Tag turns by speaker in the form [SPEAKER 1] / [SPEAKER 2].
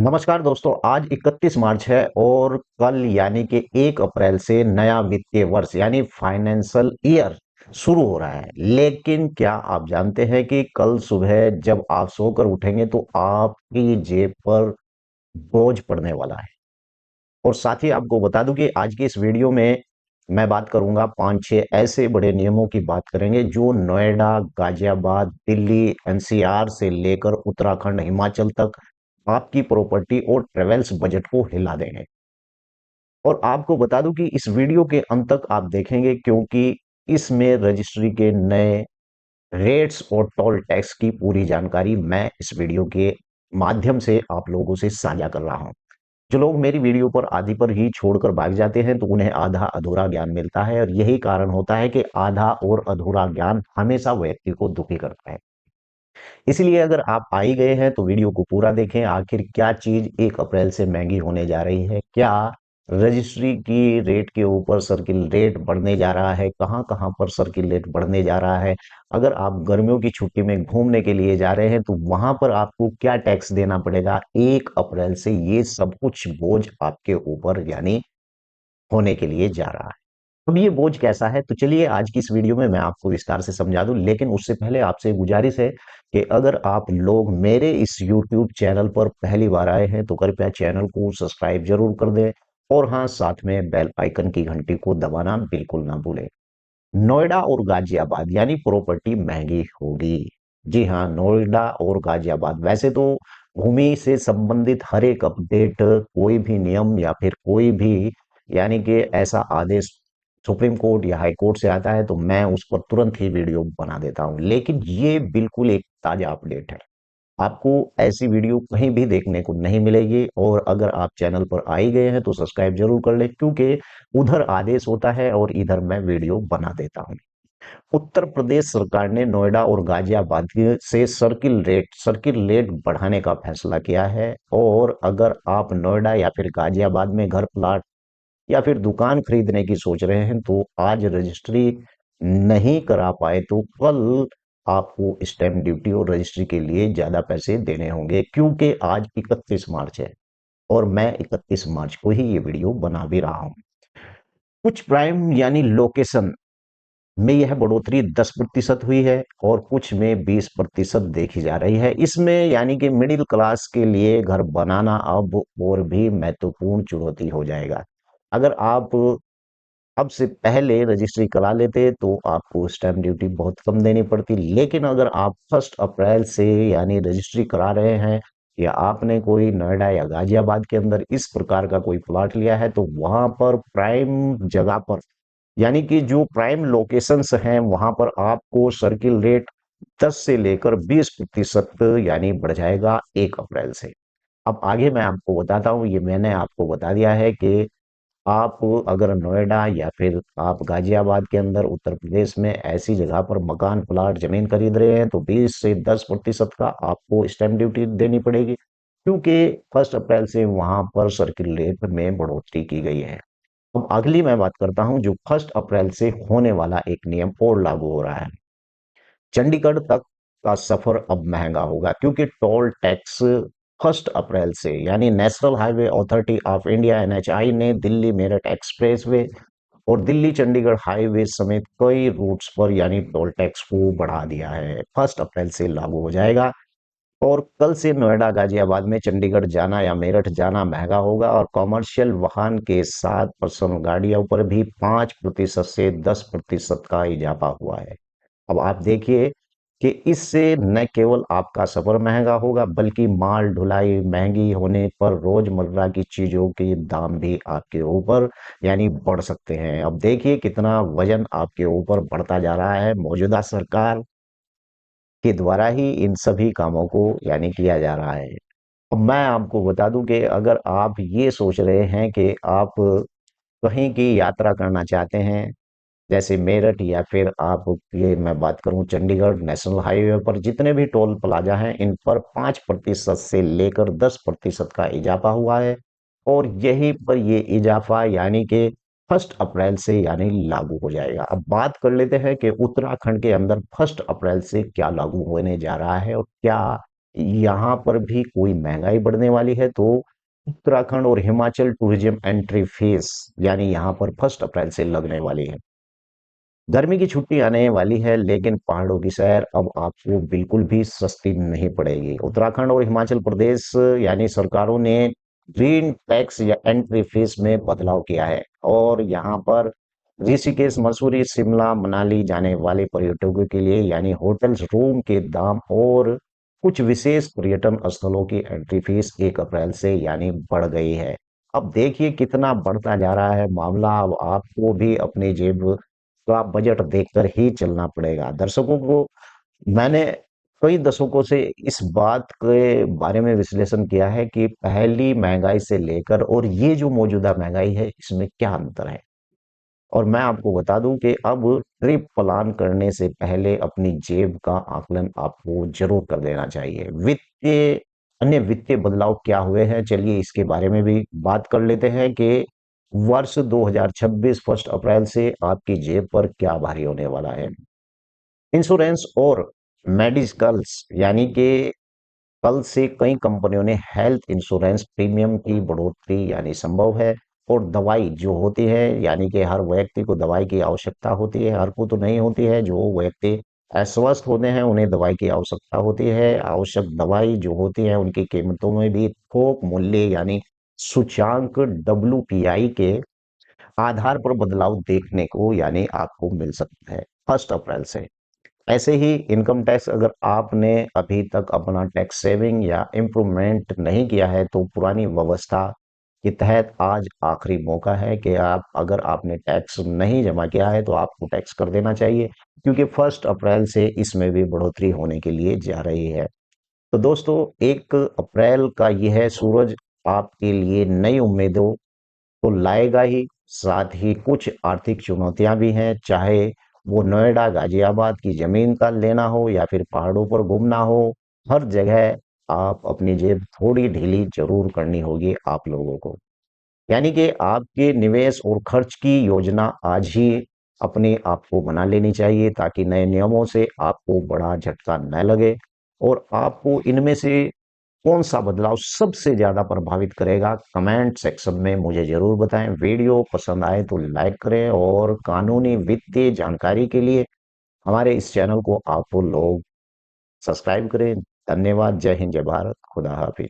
[SPEAKER 1] नमस्कार दोस्तों, आज 31 मार्च है और कल यानी कि 1 अप्रैल से नया वित्तीय वर्ष यानी फाइनेंशियल ईयर शुरू हो रहा है। लेकिन क्या आप जानते हैं कि कल सुबह जब आप सोकर उठेंगे तो आपकी जेब पर बोझ पड़ने वाला है। और साथ ही आपको बता दूं कि आज की इस वीडियो में मैं बात करूंगा 5-6 ऐसे बड़े नियमों की बात करेंगे जो नोएडा, गाजियाबाद, दिल्ली, एनसीआर से लेकर उत्तराखंड, हिमाचल तक आपकी प्रॉपर्टी और ट्रेवल्स बजट को हिला देंगे। और आपको बता दूं कि इस वीडियो के अंत तक आप देखेंगे क्योंकि इसमें रजिस्ट्री के नए रेट्स और टोल टैक्स की पूरी जानकारी मैं इस वीडियो के माध्यम से आप लोगों से साझा कर रहा हूं। जो लोग मेरी वीडियो पर आधे पर ही छोड़कर भाग जाते हैं तो उन्हें आधा अधूरा ज्ञान मिलता है और यही कारण होता है कि आधा और अधूरा ज्ञान हमेशा व्यक्ति को दुखी करता है। इसलिए अगर आप आ ही गए हैं तो वीडियो को पूरा देखें। आखिर क्या चीज 1 अप्रैल से महंगी होने जा रही है, क्या रजिस्ट्री की रेट के ऊपर सर्किल रेट बढ़ने जा रहा है, कहां कहां पर सर्किल रेट बढ़ने जा रहा है। अगर आप गर्मियों की छुट्टी में घूमने के लिए जा रहे हैं तो वहां पर आपको क्या टैक्स देना पड़ेगा 1 अप्रैल से, ये सब कुछ बोझ आपके ऊपर यानी होने के लिए जा रहा है। अब ये बोझ कैसा है, तो चलिए आज की इस वीडियो में मैं आपको विस्तार से समझा दूं। लेकिन उससे पहले आपसे गुजारिश है कि अगर आप लोग मेरे इस YouTube चैनल पर पहली बार आए हैं तो कृपया चैनल को सब्सक्राइब जरूर कर दें और हाँ, साथ में बेल आइकन की घंटी को दबाना बिल्कुल ना भूलें। नोएडा और गाजियाबाद यानी प्रॉपर्टी महंगी होगी। जी हाँ, नोएडा और गाजियाबाद। वैसे तो भूमि से संबंधित हर एक अपडेट, कोई भी नियम या फिर कोई भी यानी कि ऐसा आदेश सुप्रीम कोर्ट या हाई कोर्ट से आता है तो मैं उस पर तुरंत ही वीडियो बना देता हूं। लेकिन ये बिल्कुल एक ताजा अपडेट है, आपको ऐसी वीडियो कहीं भी देखने को नहीं मिलेगी। और अगर आप चैनल पर आ ही गए हैं तो सब्सक्राइब जरूर कर लें क्योंकि उधर आदेश होता है और इधर मैं वीडियो बना देता हूं। उत्तर प्रदेश सरकार ने नोएडा और गाजियाबाद से सर्किल रेट बढ़ाने का फैसला किया है। और अगर आप नोएडा या फिर गाजियाबाद में घर, प्लाट या फिर दुकान खरीदने की सोच रहे हैं तो आज रजिस्ट्री नहीं करा पाए तो कल आपको स्टैंप ड्यूटी और रजिस्ट्री के लिए ज्यादा पैसे देने होंगे, क्योंकि आज 31 मार्च है और मैं 31 मार्च को ही ये वीडियो बना भी रहा हूं। कुछ प्राइम यानी लोकेशन में यह बढ़ोतरी 10% हुई है और कुछ में 20% देखी जा रही है। इसमें यानी कि मिडिल क्लास के लिए घर बनाना अब और भी महत्वपूर्ण चुनौती हो जाएगा। अगर आप अब से पहले रजिस्ट्री करा लेते तो आपको स्टैंप ड्यूटी बहुत कम देनी पड़ती। लेकिन अगर आप 1 अप्रैल से यानी रजिस्ट्री करा रहे हैं या आपने कोई नोएडा या गाजियाबाद के अंदर इस प्रकार का कोई प्लॉट लिया है तो वहां पर प्राइम जगह पर यानी कि जो प्राइम लोकेशंस हैं वहां पर आपको सर्किल रेट 10 से लेकर 20% यानी बढ़ जाएगा 1 अप्रैल से। अब आगे मैं आपको बताता हूँ, ये मैंने आपको बता दिया है कि आप अगर नोएडा या फिर आप गाजियाबाद के अंदर उत्तर प्रदेश में ऐसी जगह पर मकान, प्लाट, जमीन खरीद रहे हैं तो 20 से 10% का आपको स्टैंप ड्यूटी देनी पड़ेगी, क्योंकि 1 अप्रैल से वहां पर सर्किल रेट में बढ़ोतरी की गई है। अब अगली मैं बात करता हूं, जो 1 अप्रैल से होने वाला एक नियम और लागू हो रहा है। चंडीगढ़ तक का सफर अब महंगा होगा क्योंकि टोल टैक्स 1 अप्रैल से यानी National Highway Authority of India NHAI ने दिल्ली मेरठ एक्सप्रेसवे और दिल्ली चंडीगढ़ हाईवे समेत कई रूट्स पर यानी टोल टैक्स को बढ़ा दिया है। 1 अप्रैल से लागू हो जाएगा और कल से नोएडा, गाजियाबाद में चंडीगढ़ जाना या मेरठ जाना महंगा होगा और कॉमर्शियल वाहन के साथ पर्सनल गाड़ियों पर भी 5% से 10% का इजाफा हुआ है। अब आप देखिए कि इससे न केवल आपका सफर महंगा होगा बल्कि माल ढुलाई महंगी होने पर रोजमर्रा की चीजों के दाम भी आपके ऊपर यानी बढ़ सकते हैं। अब देखिए कितना वजन आपके ऊपर बढ़ता जा रहा है। मौजूदा सरकार के द्वारा ही इन सभी कामों को यानी किया जा रहा है। अब मैं आपको बता दूं कि अगर आप ये सोच रहे हैं कि आप कहीं की यात्रा करना चाहते हैं, जैसे मेरठ या फिर आप ये मैं बात करूं चंडीगढ़ नेशनल हाईवे पर जितने भी टोल प्लाजा हैं इन पर 5% से लेकर 10% का इजाफा हुआ है। और यहीं पर ये इजाफा यानी कि 1 अप्रैल से यानी लागू हो जाएगा। अब बात कर लेते हैं कि उत्तराखंड के अंदर 1 अप्रैल से क्या लागू होने जा रहा है और क्या यहाँ पर भी कोई महंगाई बढ़ने वाली है तो उत्तराखंड और हिमाचल टूरिज्म एंट्री फीस यानी यहाँ पर 1 अप्रैल से लगने वाली है। गर्मी की छुट्टी आने वाली है लेकिन पहाड़ों की सैर अब आपको बिल्कुल भी सस्ती नहीं पड़ेगी। उत्तराखंड और हिमाचल प्रदेश यानी सरकारों ने ग्रीन टैक्स या एंट्री फीस में बदलाव किया है और यहाँ पर ऋषिकेश, मसूरी, शिमला, मनाली जाने वाले पर्यटकों के लिए यानी होटल्स, रूम के दाम और कुछ विशेष पर्यटन स्थलों की एंट्री फीस 1 अप्रैल से यानी बढ़ गई है। अब देखिए कितना बढ़ता जा रहा है मामला। अब आपको भी अपनी जेब का बजट देखकर ही चलना पड़ेगा। दर्शकों को मैंने कई दशकों से इस बात के बारे में विश्लेषण किया है कि पहली महंगाई से लेकर और ये जो मौजूदा महंगाई है इसमें क्या अंतर है। और मैं आपको बता दूं कि अब ट्रिप प्लान करने से पहले अपनी जेब का आकलन आपको जरूर कर देना चाहिए। अन्य वित्तीय बदलाव क्या हुए हैं, चलिए इसके बारे में भी बात कर लेते हैं कि वर्ष 2026 1 अप्रैल से आपकी जेब पर क्या भारी होने वाला है। इंश्योरेंस और मेडिकल्स यानी कि कल से कई कंपनियों ने हेल्थ इंश्योरेंस प्रीमियम की बढ़ोतरी यानी संभव है। और दवाई जो होती है यानी कि हर व्यक्ति को दवाई की आवश्यकता होती है, हर को तो नहीं होती है। जो व्यक्ति अस्वस्थ होते हैं उन्हें दवाई की आवश्यकता होती है। आवश्यक दवाई जो होती है उनकी कीमतों में भी थोक मूल्य यानी सूचांक WPI के आधार पर बदलाव देखने को यानी आपको मिल सकता है 1 अप्रैल से। ऐसे ही इनकम टैक्स, अगर आपने अभी तक अपना टैक्स सेविंग या इम्प्रूवमेंट नहीं किया है तो पुरानी व्यवस्था के तहत आज आखिरी मौका है कि आप, अगर आपने टैक्स नहीं जमा किया है तो आपको टैक्स कर देना चाहिए, क्योंकि 1 अप्रैल से इसमें भी बढ़ोतरी होने के लिए जा रही है। तो दोस्तों, 1 अप्रैल का यह सूरज आपके लिए नई उम्मीदों तो लाएगा ही, साथ ही कुछ आर्थिक चुनौतियां भी हैं। चाहे वो नोएडा, गाजियाबाद की जमीन का लेना हो या फिर पहाड़ों पर घूमना हो, हर जगह आप अपनी जेब थोड़ी ढीली जरूर करनी होगी आप लोगों को। यानी कि आपके निवेश और खर्च की योजना आज ही अपने आप को बना लेनी चाहिए ताकि नए नियमों से आपको बड़ा झटका न लगे। और आपको इनमें से कौन सा बदलाव सबसे ज्यादा प्रभावित करेगा, कमेंट सेक्शन में मुझे जरूर बताएं। वीडियो पसंद आए तो लाइक करें और कानूनी वित्तीय जानकारी के लिए हमारे इस चैनल को आप लोग सब्सक्राइब करें। धन्यवाद। जय हिंद, जय भारत, खुदा हाफिज।